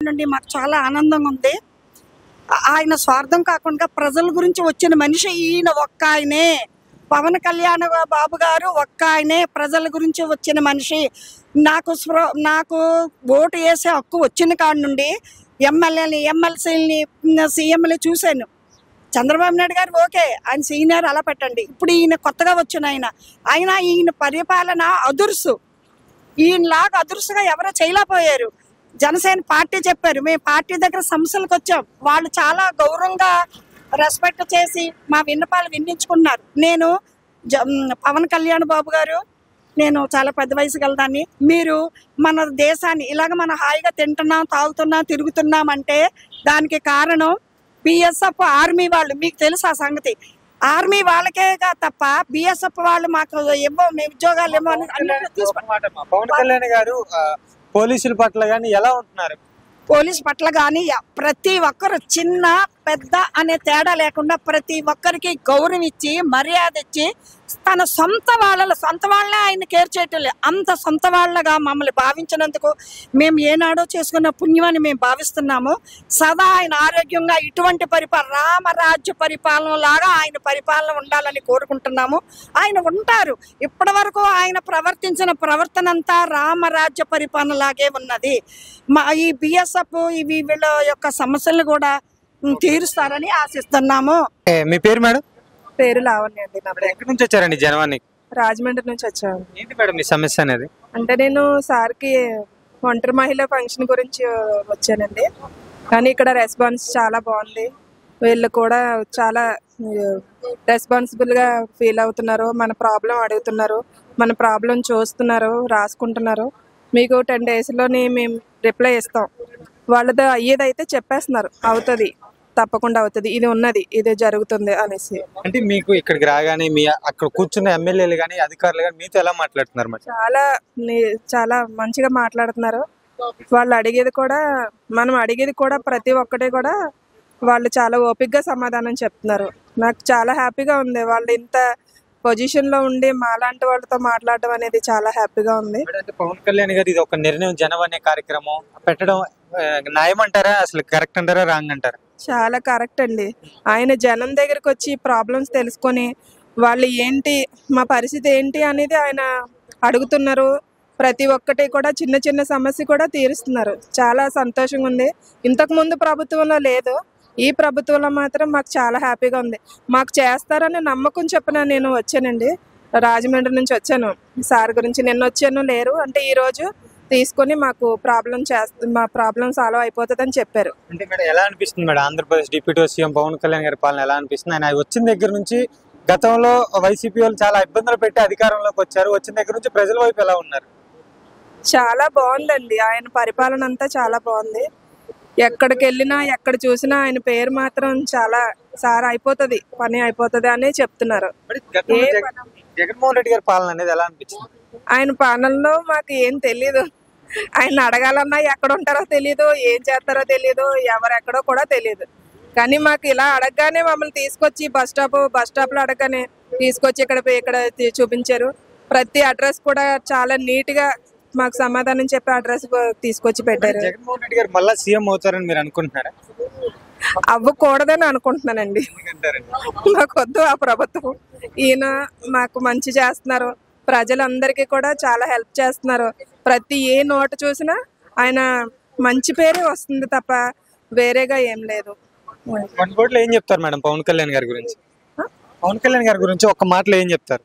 నుండి మాకు చాలా ఆనందంగా ఉంది. ఆయన స్వార్థం కాకుండా ప్రజల గురించి వచ్చిన మనిషి ఈయన ఒక్క ఆయనే. పవన్ కళ్యాణ్ బాబు గారు ఒక్క ఆయనే ప్రజల గురించి వచ్చిన మనిషి. నాకు ఓటు వేసే హక్కు వచ్చిన కాడి నుండి ఎమ్మెల్యేని, ఎమ్మెల్సీలని, సీఎంని చూశాను. చంద్రబాబు నాయుడు గారు ఓకే, ఆయన సీనియర్ అలా పెట్టండి. ఇప్పుడు ఈయన కొత్తగా వచ్చిన ఈయన పరిపాలన అదుర్సు. ఈయనలాగా అదుర్సుగా ఎవరో చేయలేకపోయారు. జనసేన పార్టీ చెప్పారు, మేము పార్టీ దగ్గర సమస్యలకు వచ్చాం. వాళ్ళు చాలా గౌరవంగా రెస్పెక్ట్ చేసి మా విన్నపాలు వినిపించుకున్నారు. నేను పవన్ కళ్యాణ్ బాబు గారు, నేను చాలా పెద్ద వయసు గలదాన్ని. మీరు మన దేశాన్ని ఇలాగ మనం హాయిగా తింటున్నాం, తాగుతున్నాం, తిరుగుతున్నాం అంటే దానికి కారణం బిఎస్ఎఫ్ ఆర్మీ వాళ్ళు. మీకు తెలుసు ఆ సంగతి. ఆర్మీ వాళ్ళకే తప్ప బిఎస్ఎఫ్ వాళ్ళు మాకు ఇవ్వం, మేము ఉద్యోగాలు ఏమో అని. పవన్ కళ్యాణ్ గారు పోలీసుల పట్ల కానీ ఎలా ఉంటున్నారు? పోలీసు పట్ల కానీ ప్రతి ఒక్కరు చిన్న పెద్ద అనే తేడా లేకుండా ప్రతి ఒక్కరికి గౌరవం ఇచ్చి మర్యాద ఇచ్చి తన సొంత వాళ్ళే ఆయన కేర్ చేయటం లేదు. అంత సొంత వాళ్ళగా మమ్మల్ని భావించినందుకు మేము ఏనాడో చేసుకున్న పుణ్యమని మేము భావిస్తున్నాము. సదా ఆయన ఆరోగ్యంగా ఇటువంటి రామరాజ్య పరిపాలన లాగా ఆయన పరిపాలన ఉండాలని కోరుకుంటున్నాము. ఆయన ఉంటారు. ఇప్పటి వరకు ఆయన ప్రవర్తించిన ప్రవర్తన అంతా రామరాజ్య పరిపాలన లాగే ఉన్నది. ఈ బిఎస్ఎఫ్ ఇవి వీళ్ళ యొక్క సమస్యలను కూడా తీరుస్తారని ఆశిస్తున్నాము. మీ పేరు మేడం? పేరు లావణ్య అండి. ఎక్కడి నుంచి వచ్చారండి జనవాణి? రాజమండ్రి నుంచి వచ్చాను. ఏంటి మేడం మీ సమస్య అనేది? అంటే నేను సార్కి ఒంటరి మహిళ ఫంక్షన్ గురించి వచ్చానండి. కానీ ఇక్కడ రెస్పాన్స్ చాలా బాగుంది. వీళ్ళు కూడా చాలా రెస్పాన్సిబుల్గా ఫీల్ అవుతున్నారు. మన ప్రాబ్లం అడుగుతున్నారు, మన ప్రాబ్లం చూస్తున్నారు, రాసుకుంటున్నారు. మీకు 10 daysలోని మేము రిప్లై ఇస్తాం. వాళ్ళతో అయ్యేదైతే చెప్పేస్తున్నారు, అవుతుంది, తప్పకుండా అవుతుంది, ఇది ఉన్నది, ఇది జరుగుతుంది అనేసి. అంటే మీకు ఇక్కడికి రాగానే మీ అక్కడ కూర్చున్న ఎమ్మెల్యేలు కానీ అధికారులు కానీ మీతో ఎలా మాట్లాడుతున్నారు? చాలా మంచిగా మాట్లాడుతున్నారు. వాళ్ళు మనం అడిగేది కూడా ప్రతి ఒక్కటి కూడా వాళ్ళు చాలా ఓపికగా సమాధానం చెప్తున్నారు. నాకు చాలా హ్యాపీగా ఉంది. వాళ్ళు ఇంత పొజిషన్ లో ఉండి మాలాంటి వాళ్ళతో మాట్లాడడం అనేది చాలా హ్యాపీగా ఉంది. పవన్ కళ్యాణ్ గారు ఇది ఒక నిర్ణయం జనవాణి కార్యక్రమం పెట్టడం న్యాయం అంటారా, అసలు కరెక్ట్ అంటారా, రాంగ్ అంటారా? చాలా కరెక్ట్ అండి. ఆయన జనం దగ్గరకు వచ్చి ప్రాబ్లమ్స్ తెలుసుకొని వాళ్ళు ఏంటి, మా పరిస్థితి ఏంటి అనేది ఆయన అడుగుతున్నారు. ప్రతి ఒక్కటి కూడా చిన్న చిన్న సమస్య కూడా తీరుస్తున్నారు. చాలా సంతోషంగా ఉంది. ఇంతకు ముందు ప్రభుత్వంలో లేదు, ఈ ప్రభుత్వంలో మాత్రం మాకు చాలా హ్యాపీగా ఉంది. మాకు చేస్తారని నమ్మకం చెప్పిన నేను వచ్చానండి. రాజమండ్రి నుంచి వచ్చాను. సార్ గురించి నిన్న వచ్చాను, లేరు అంటే ఈరోజు తీసుకొని మాకు మా ప్రాబ్లం సాల్వ్ అయిపోతుందని చెప్పారు. అంటే మేడం ఎలా అనిపిస్తుంది madam Andhra Pradesh deputy CM Pawan Kalyan గారి పాలన ఎలా అనిపిస్తుంది? ఆయన వచ్చిన దగ్గర నుంచి గతంలో వైసీపీ వాళ్ళు చాలా ఇబ్బందులు పెట్టి అధికారంలోకి వచ్చారు. వచ్చిన దగ్గర నుంచి ప్రజల వైపు ఎలా ఉన్నారు? చాలా బాగుందండి. ఆయన పరిపాలన అంతా చాలా బాగుంది. ఎక్కడికి వెళ్ళినా ఎక్కడ చూసినా ఆయన పేరు మాత్రం చాలా సార్ అయిపోతుంది, పని అయిపోతుంది అని చెప్తున్నారు. జగన్మోహన్ రెడ్డి గారి పాలన అనేది ఎలా అనిపించింది? ఆయన పాలనలో మాకు ఏం తెలీదు. ఆయన అడగాలన్నా ఎక్కడ ఉంటారో తెలీదు, ఏం చేస్తారో తెలీదు, ఎవరెక్కడో కూడా తెలీదు. కానీ మాకు ఇలా అడగగానే మమ్మల్ని తీసుకొచ్చి బస్ స్టాప్ లో అడగగానే తీసుకొచ్చి ఇక్కడ చూపించారు. ప్రతి అడ్రస్ కూడా చాలా నీట్ గా మాకు సమాధానం చెప్పి అడ్రస్ తీసుకొచ్చి పెట్టారు. జగన్మోహన్ రెడ్డి గారు మళ్ళీ సీఎం అవుతారని మీరు అనుకుంటున్నారా? అవ్వకూడదని అనుకుంటున్నానండి. మాకు వద్దు ఆ ప్రభుత్వం. ఈయన మాకు మంచి చేస్తున్నారు, ప్రజలందరికీ కూడా చాలా హెల్ప్ చేస్తున్నారు. ప్రతి ఏ నోటు చూసినా ఆయన మంచి పేరే వస్తుంది తప్ప వేరేగా ఏం లేదు. ఏం చెప్తారు మేడం పవన్ కళ్యాణ్ గారి గురించి? పవన్ కళ్యాణ్ గారి గురించి ఒక్క మాటలో ఏం చెప్తారు?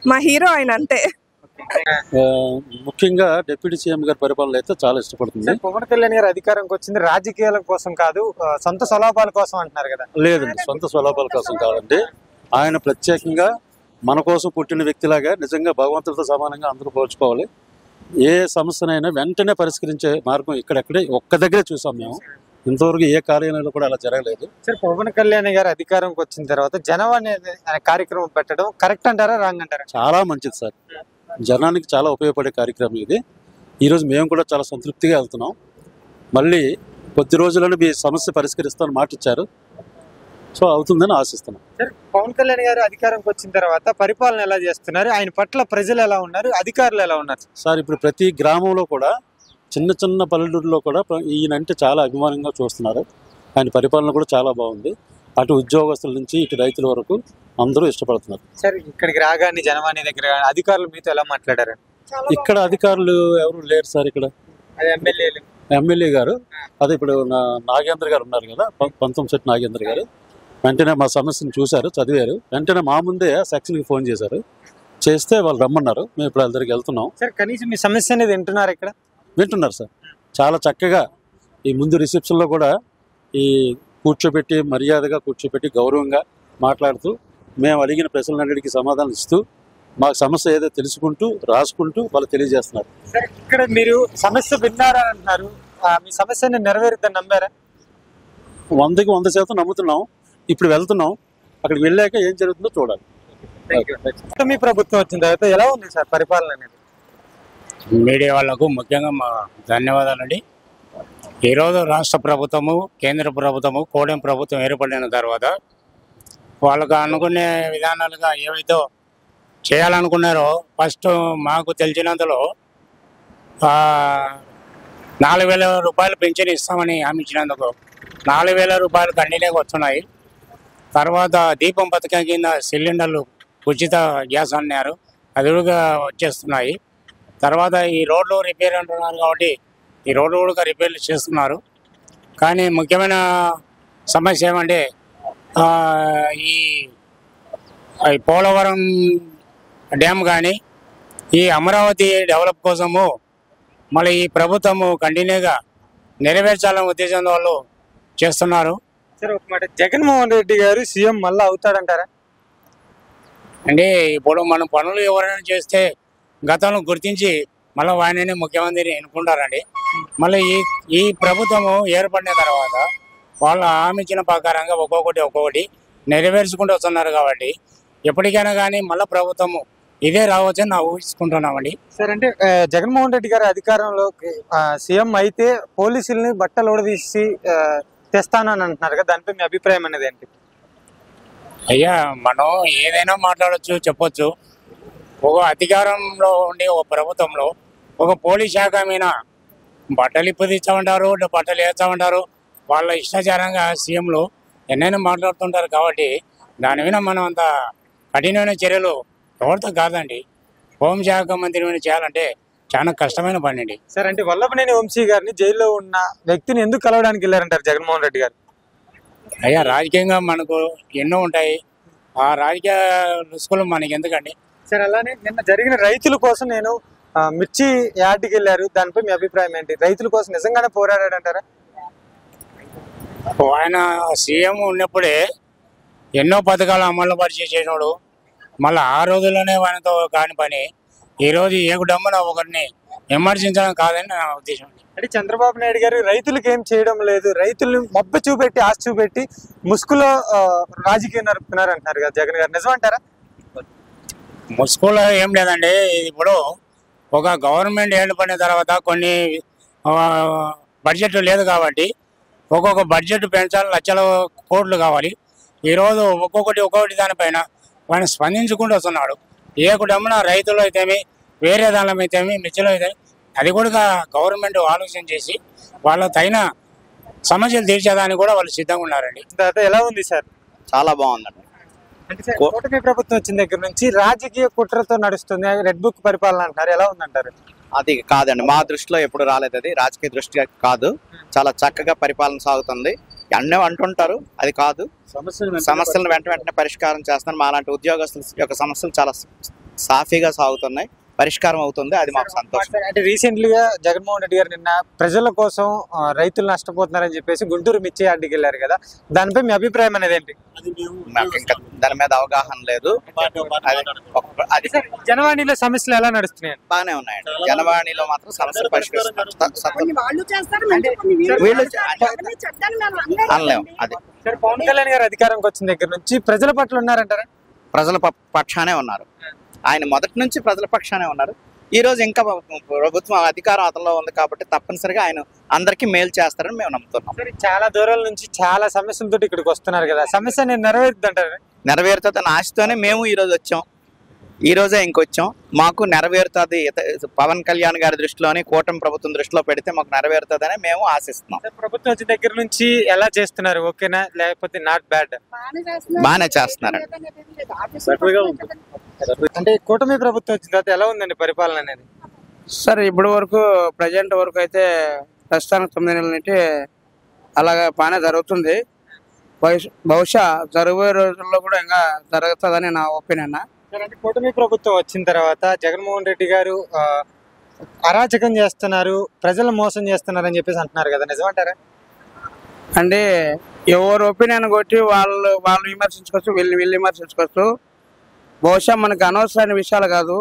మా హీరో ఆయన అంతే. ముఖ్యంగా డిప్యూటీ సీఎం గారి పరిపాలన అయితే చాలా ఇష్టపడుతుంది. పవన్ కళ్యాణ్ గారు అధికారం వచ్చింది రాజకీయాల కోసం కాదు, సొంత స్వలాభాల కోసం అంటున్నారు కదా? లేదండి, సొంత స్వలాభాల కోసం కాదండి. ఆయన ప్రత్యేకంగా మన కోసం పుట్టిన వ్యక్తిలాగా నిజంగా భగవంతుడితో సమానంగా అందరూ పోల్చుకోవాలి. ఏ సమస్యనైనా వెంటనే పరిష్కరించే మార్గం ఇక్కడెక్కడే ఒక్క దగ్గరే చూసాం మేము. ఇంతవరకు ఏ కార్యాలయంలో కూడా అలా జరగలేదు. సార్, పవన్ కళ్యాణ్ గారు అధికారంకి వచ్చిన తర్వాత జనవాణి అనే కార్యక్రమం పెట్టడం కరెక్ట్ అంటారా, రాంగ్ అంటారా? చాలా మంచిది సార్, జనానికి చాలా ఉపయోగపడే కార్యక్రమం ఇది. ఈరోజు మేము కూడా చాలా సంతృప్తిగా వెళ్తున్నాం. మళ్ళీ కొద్ది రోజులను మీ సమస్య పరిష్కరిస్తామని మాట ఇచ్చారు. సో అవుతుందని ఆశిస్తున్నాం. సార్, పవన్ కళ్యాణ్ గారు అధికారంకి వచ్చిన తర్వాత పరిపాలన ఎలా చేస్తున్నారు, ఆయన పట్ల ప్రజలు ఎలా ఉన్నారు, అధికారులు ఎలా ఉన్నారు? సార్ ఇప్పుడు ప్రతి గ్రామంలో కూడా చిన్న చిన్న పల్లెటూరులో కూడా ఈయనంటే చాలా అభిమానంగా చూస్తున్నారు. ఆయన పరిపాలన కూడా చాలా బాగుంది. అటు ఉద్యోగస్తుల నుంచి ఇటు రైతుల వరకు అందరూ ఇష్టపడుతున్నారు. సార్, ఇక్కడికి రాగానే జనవాణి దగ్గర అధికారులు మీతో ఎలా మాట్లాడారు? ఇక్కడ అధికారులు ఎవరు లేరు సార్. ఇక్కడ ఎమ్మెల్యే గారు అదే ఇప్పుడు నాగేంద్ర గారు ఉన్నారు కదా, పంతంశెట్టి నాగేంద్ర గారు వెంటనే మా సమస్యను చూశారు, చదివారు. వెంటనే మా ముందే సెక్షన్కి ఫోన్ చేశారు. చేస్తే వాళ్ళు రమ్మన్నారు. మేము ఇప్పుడు వాళ్ళ దగ్గరికి వెళ్తున్నాం. సార్, కనీసం మీ సమస్య అనేది వింటున్నారు? ఇక్కడ వింటున్నారు సార్. చాలా చక్కగా ఈ ముందు రిసెప్షన్లో కూడా ఈ కూర్చోబెట్టి మర్యాదగా కూర్చోబెట్టి గౌరవంగా మాట్లాడుతూ మేము అడిగిన ప్రశ్నలన్నిటికీ సమాధానం ఇస్తూ మా సమస్య ఏదో తెలుసుకుంటూ రాసుకుంటూ వాళ్ళు తెలియజేస్తున్నారు. సార్, ఇక్కడ మీరు సమస్య విన్నారా అంటున్నారు, మీ సమస్యని నెరవేరుద్దని నమ్మారా? 100కి 100% నమ్ముతున్నాం. ఇప్పుడు వెళ్తున్నాం. అక్కడికి వెళ్ళాక ఏం జరుగుతుందో చూడాలి. మీ ప్రభుత్వం వచ్చిన తర్వాత ఎలా ఉంది సార్ పరిపాలన అనేది? మీడియా వాళ్లకు ముఖ్యంగా మా ధన్యవాదాలండి. ఈరోజు రాష్ట్ర ప్రభుత్వము, కేంద్ర ప్రభుత్వము, కూటమి ప్రభుత్వం ఏర్పడిన తర్వాత వాళ్ళకు అనుకునే విధానాలుగా ఏవైతే చేయాలనుకున్నారో ఫస్ట్ మాకు తెలిసినంతలో 4,000 రూపాయలు పెన్షన్ ఇస్తామని హామీ ఇచ్చినందుకు 4,000 రూపాయలు కంటిన్యూగా వస్తున్నాయి. తర్వాత దీపం పథకం కింద సిలిండర్లు ఉచిత గ్యాస్ అన్నారు, అది కూడా వచ్చేస్తున్నాయి. తర్వాత ఈ రోడ్లు రిపేర్ అంటున్నారు కాబట్టి ఈ రోడ్లు కూడా రిపేర్లు చేస్తున్నారు. కానీ ముఖ్యమైన సమస్య ఏమంటే ఈ పోలవరం డ్యామ్ కానీ ఈ అమరావతి డెవలప్ కోసము మళ్ళీ ఈ ప్రభుత్వము కంటిన్యూగా నెరవేర్చాలనే ఉద్దేశంతో వాళ్ళు చేస్తున్నారు. సార్, ఒక మాట, జగన్మోహన్ రెడ్డి గారు సీఎం మళ్ళీ అవుతాడంటారా? అంటే ఇప్పుడు మనం పనులు ఎవరైనా చేస్తే గతంలో గుర్తించి మళ్ళీ ఆయననే ముఖ్యమంత్రిని ఎన్నుకుంటారండి. మళ్ళీ ఈ ప్రభుత్వము ఏర్పడిన తర్వాత వాళ్ళు హామీ ఇచ్చిన ప్రకారంగా ఒక్కొక్కటి నెరవేర్చుకుంటూ వస్తున్నారు. కాబట్టి ఎప్పటికైనా కానీ మళ్ళీ ప్రభుత్వము ఇదే రావచ్చని నా ఊహించుకుంటున్నామండి. సార్, అంటే జగన్మోహన్ రెడ్డి గారు అధికారంలో సీఎం అయితే పోలీసుల్ని బట్టలు ఊడదీసి తెస్తానని అంటున్నారు కదా, దానిపై మీ అభిప్రాయం అనేది ఏంటి? అయ్యా, మనం ఏదైనా మాట్లాడచ్చు, చెప్పొచ్చు. ఒక అధికారంలో ఉండి ఒక ప్రభుత్వంలో ఒక పోలీస్ శాఖ మీద బట్టలు ఇప్పుదిస్తామంటారు, బట్టలు వేస్తామంటారు. వాళ్ళ ఇష్టాచారంగా సీఎంలు ఎన్నైనా మాట్లాడుతుంటారు. కాబట్టి దాని మీద మనం అంత కఠినమైన చర్యలు ఎవరితో కాదండి. హోంశాఖ మంత్రి మీద చేయాలంటే చాలా కష్టమైన పని అండి. సార్, అంటే వల్లభనేని వంశీ గారిని జైల్లో ఉన్న వ్యక్తిని ఎందుకు కలవడానికి వెళ్ళారంటారు జగన్మోహన్ రెడ్డి గారు? అయ్యా, రాజకీయంగా మనకు ఎన్నో ఉంటాయి. ఆ రాజకీయ రుసుకులు మనకి ఎందుకండి? సార్, అలానే నిన్న జరిగిన రైతుల కోసం నేను మిర్చి యార్డ్కి వెళ్ళారు, దానిపై మీ అభిప్రాయం ఏంటి? రైతుల కోసం నిజంగానే పోరాడాడంటారా? ఆయన సీఎం ఉన్నప్పుడే ఎన్నో పథకాలు అమలు పరిచయం చేసినాడు. మళ్ళీ ఆ రోజుల్లోనే ఆయనతో కాని పని ఈరోజు ఏకుడమ్మన ఒకరిని విమర్శించడం కాదని నా ఉద్దేశం. అంటే చంద్రబాబు నాయుడు గారు రైతులకు ఏం చేయడం లేదు, రైతులు మబ్బు చూపెట్టి ఆశ చూపెట్టి ముసుగులో రాజకీయం నడుపుతున్నారు అంటున్నారు కదా జగన్ గారు, నిజమంటారా? ముసుగులో ఏం లేదండి. ఇప్పుడు ఒక గవర్నమెంట్ ఏర్పడిన తర్వాత కొన్ని బడ్జెట్ లేదు కాబట్టి ఒక్కొక్క బడ్జెట్ పెంచాలి, లక్షల కోట్లు కావాలి. ఈరోజు ఒక్కొక్కటి దానిపైన ఆయన స్పందించుకుంటూ వస్తున్నాడు. ఏకుడమ్మున రైతులు అయితేమి, వేరే దానిలో అయితేమి, మిర్చిలో అయితే అది కూడా గవర్నమెంట్ ఆలోచన చేసి వాళ్ళ తగిన సమస్యలు తీర్చేదానికి కూడా వాళ్ళు సిద్ధంగా ఉన్నారండి. ఎలా ఉంది సార్? చాలా బాగుందండి. అంటే కూటమి ప్రభుత్వం వచ్చిన దగ్గర నుంచి రాజకీయ కుట్రతో నడుస్తుంది, రెడ్ బుక్ పరిపాలన అంటారు, ఎలా ఉందంటారు? అది కాదండి, మా దృష్టిలో ఎప్పుడు రాలేదు. అది రాజకీయ దృష్టిగా కాదు, చాలా చక్కగా పరిపాలన సాగుతుంది. అన్నీ అంటుంటారు, అది కాదు. సమస్యలను వెంటనే పరిష్కారం చేస్తున్నారు. మా లాంటి ఉద్యోగస్తుల యొక్క సమస్యలు చాలా సాఫీగా సాగుతున్నాయి, పరిష్కారం అవుతుంది. అది మాకు సంతోషం. అంటే రీసెంట్లీగా జగన్మోహన్ రెడ్డి గారు నిన్న ప్రజల కోసం రైతులు నష్టపోతున్నారని చెప్పేసి గుంటూరు మిర్చి యార్డ్కి వెళ్ళారు కదా, దానిపై మీ అభిప్రాయం అనేది ఏంటి? మాకు ఇంకా దాని మీద అవగాహన లేదు. అది జనవాణిలో సమస్యలు ఎలా నడుస్తున్నాయి? బాగానే ఉన్నాయండి. జనవాణిలో మాత్రం సమస్యలు పరిష్కరిస్తున్నారు. అనలేము. అది పవన్ కళ్యాణ్ గారు అధికారంకి వచ్చిన దగ్గర నుంచి ప్రజల పట్ల ఉన్నారంటారా? ప్రజల పక్షానే ఉన్నారు. ఆయన మొదటి నుంచి ప్రజల పక్షానే ఉన్నారు. ఈ రోజు ఇంకా ప్రభుత్వం అధికారం అతనిలో ఉంది కాబట్టి తప్పనిసరిగా ఆయన అందరికీ మేలు చేస్తారని మేము నమ్ముతున్నాం. సరే, చాలా దూరాల నుంచి చాలా సమస్యలతో ఇక్కడికి వస్తున్నారు కదా, సమస్య నేను నెరవేరుతుంటారు. నెరవేరుతుందని ఆశతోనే మేము ఈ రోజు వచ్చాం. ఈ రోజే ఇంకొచ్చాం. మాకు నెరవేరుతుంది, పవన్ కళ్యాణ్ గారి దృష్టిలోని కూటమి ప్రభుత్వం దృష్టిలో పెడితే మాకు నెరవేరుతుందని మేము ఆశిస్తున్నాం. ప్రభుత్వం వచ్చిన దగ్గర నుంచి ఎలా చేస్తున్నారు, ఓకేనా లేకపోతే నాట్ బ్యాడ్? బాగానే చేస్తున్నారండి. అంటే కూటమి ప్రభుత్వం వచ్చిన తర్వాత ఎలా ఉందండి పరిపాలన అనేది? సార్ ఇప్పటి వరకు ప్రజెంట్ వరకు అయితే ప్రస్తుతానికి 9 నెలల నుండి అలాగా బాగానే జరుగుతుంది. బహుశా జరగబోయే రోజుల్లో కూడా ఇంకా జరుగుతుందని నా ఒపీనియన్. అంటే కూటమి ప్రభుత్వం వచ్చిన తర్వాత జగన్మోహన్ రెడ్డి గారు అరాచకం చేస్తున్నారు, ప్రజలు మోసం చేస్తున్నారు అని చెప్పేసి అంటున్నారు కదా, నిజమంటారా? అంటే ఎవరు ఒపీనియన్ కొట్టి వాళ్ళు విమర్శించుకోవచ్చు, వీళ్ళు విమర్శించుకోవచ్చు. బహుశా మనకు అనవసరమైన విషయాలు కాదు.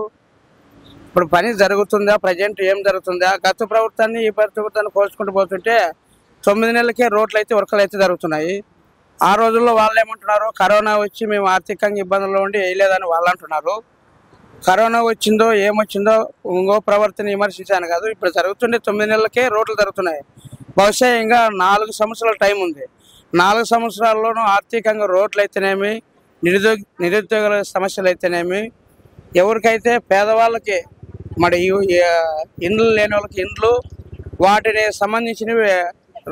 ఇప్పుడు పని జరుగుతుందా, ప్రజెంట్ ఏం జరుగుతుందా, గత ప్రభుత్వాన్ని ఈ ప్రభుత్వాన్ని పోల్చుకుంటూ పోతుంటే 9 నెలలకే రోడ్లు అయితే వర్కులు అయితే జరుగుతున్నాయి. ఆ రోజుల్లో వాళ్ళు ఏమంటున్నారు, కరోనా వచ్చి మేము ఆర్థికంగా ఇబ్బందుల్లో ఉండి వేయలేదని వాళ్ళు అంటున్నారు. కరోనా వచ్చిందో ఏమొచ్చిందో ఇంకో ప్రవర్తన విమర్శించాను కాదు. ఇప్పుడు జరుగుతుండే 9 నెలలకే రోడ్లు జరుగుతున్నాయి. బహుశా ఇంకా 4 సంవత్సరాల టైం ఉంది. 4 సంవత్సరాల్లోనూ ఆర్థికంగా రోడ్లు అయితేనేమి, నిరుద్యోగుల సమస్యలు అయితేనేమి, ఎవరికైతే పేదవాళ్ళకి మరి ఇండ్లు లేని వాళ్ళకి ఇండ్లు, వాటిని సంబంధించినవి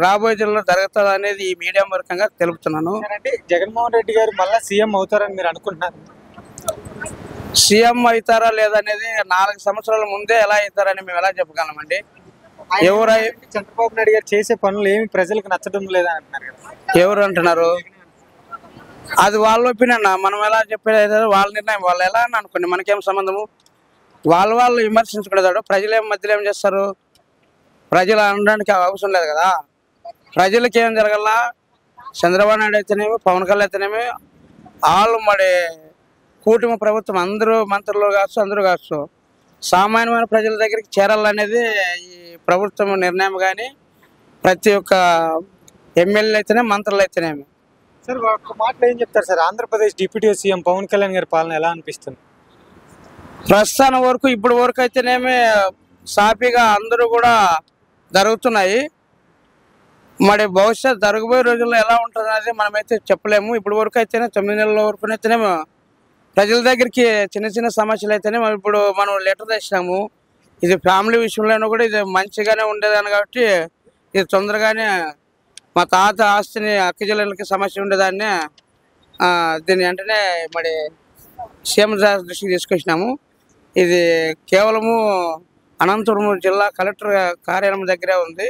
రాబోయే జిల్లాలో జరుగుతుంది అనేది ఈ మీడియా మూలకంగా తెలుపుతున్నాను. అంటే జగన్మోహన్ రెడ్డి గారు మళ్ళీ సీఎం అవుతారని మీరు అనుకుంటున్నారు? సీఎం అవుతారా లేదనేది 4 సంవత్సరాల ముందే ఎలా అవుతారని మేము ఎలా చెప్పగలమండి? చంద్రబాబు నాయుడు గారు చేసే పనులు ఏమి ప్రజలకు నచ్చడం లేదా అంటున్నారు కదా. ఎవరు అంటున్నారు? అది వాళ్ళ ఒపీనియన్. మనం ఎలా చెప్పేది వాళ్ళ నిర్ణయం. వాళ్ళు ఎలా అని అనుకోండి, మనకేం సంబంధము? వాళ్ళు విమర్శించుకునేదాడు. ప్రజలు మధ్యలో ఏం చేస్తారు? ప్రజలు అనడానికి అవసరం లేదు కదా. ప్రజలకి ఏం జరగాల? చంద్రబాబు నాయుడు అయితేనేమి, పవన్ కళ్యాణ్ అయితేనేమి, వాళ్ళు మరి కూటమి ప్రభుత్వం అందరూ మంత్రులు కావచ్చు, అందరూ కావచ్చు, సామాన్యమైన ప్రజల దగ్గరికి చేరాలనేది ఈ ప్రభుత్వం నిర్ణయం. కానీ ప్రతి ఒక్క ఎమ్మెల్యేలు అయితేనే, మంత్రులు అయితేనేమి. సార్, ఒక మాటలో ఏం చెప్తారు sir, Andhra Pradesh deputy CM Pawan Kalyan గారి పాలన ఎలా అనిపిస్తుంది? ప్రస్తుతానం వరకు ఇప్పటి వరకు అయితేనేమి సాఫీగా అందరూ కూడా జరుగుతున్నాయి. మరి భవిష్యత్ జరగబోయే రోజుల్లో ఎలా ఉంటుంది అనేది మనమైతే చెప్పలేము. ఇప్పటి వరకు అయితేనే 9 నెలల వరకు అయితేనేమో ప్రజల దగ్గరికి చిన్న చిన్న సమస్యలు అయితేనే ఇప్పుడు మనం లెటర్ తెచ్చినాము. ఇది ఫ్యామిలీ విషయంలోనూ కూడా ఇది మంచిగానే ఉండేదాన్ని కాబట్టి ఇది తొందరగానే మా తాత ఆస్తిని అక్కజల్లకి సమస్య ఉండేదాన్ని దీన్ని వెంటనే మరి సీఎం దృష్టికి తీసుకొచ్చినాము. ఇది కేవలము అనంతపురం జిల్లా కలెక్టర్ కార్యాలయం దగ్గరే ఉంది.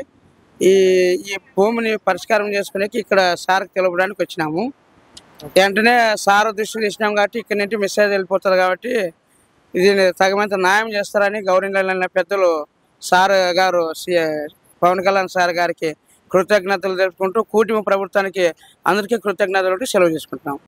ఈ భూమిని పరిష్కారం చేసుకునేకి ఇక్కడ సార్కి తెలపడానికి వచ్చినాము. వెంటనే సార్ దృష్టికి తీసినాం కాబట్టి ఇక్కడ నుండి మెసేజ్ వెళ్ళిపోతుంది కాబట్టి ఇది తగినంత న్యాయం చేస్తారని గౌరవ పెద్దలు సార్ గారు పవన్ కళ్యాణ్ సార్ గారికి కృతజ్ఞతలు తెలుపుకుంటూ కూటమి ప్రభుత్వానికి అందరికీ కృతజ్ఞతలు సెలవు చేసుకుంటున్నాం.